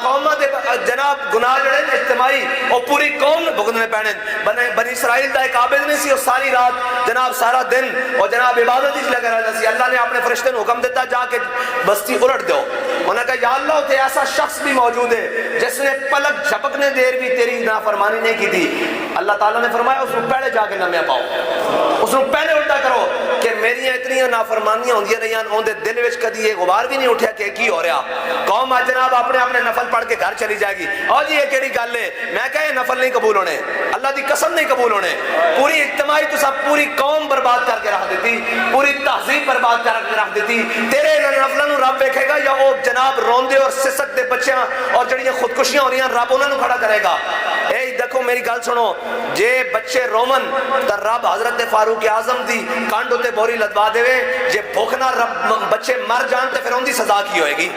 कौम दे जनाब गुनाह जड़े इज्तिमाई और पूरी कौम ने भुगतने पैने। बनी इसराइल का एक आबिद नहीं सी, और सारी रात जनाब सारा दिन और जनाब इबादत ही लगा रहना सी। अल्लाह ने अपने फरिश्ते को हुक्म दिता जाके बस्ती उलट दो। उन्होंने कहा या अल्लाह उसे ऐसा शख्स भी मौजूद है जिसने पलक झपकने देर भी तेरी नाफरमानी नहीं की थी। अल्लाह ताला ने फरमाया उसको पहले जाके नमिया पाओ, उसको पहले उल्टा करो कि मेरी इतनी नाफरमानियां होंदियां रही उनके दिल में कभी ये गुबार भी नहीं उठा कि की हो रहा। कौम आज जनाब अपने अपने नफल पढ़ के घर चली जाएगी। और जी ये केड़ी गल है, मैं कहा नफल नहीं कबूल होने, अल्लाह की कसम नहीं कबूल होने। पूरी इज्तिमाई तो सब पूरी कौम बर्बाद करके रख दी, पूरी तहजीब बर्बाद करके रख दी। तेरे नफलों रब वेखेगा या वो जनाब रोंदे और सिसकते बच्चों और जड़ियां खुदकुशियां हो रही रब उन्होंने खड़ा करेगा। ए देखो मेरी गल सुनो, जे बच्चे रोमन तो रब हजरत फारूक आजम की कंड उत्ते बोरी लदवा देवे। जे भुख ना रब बच्चे मर जान तो फिर उनकी सजा की होएगी।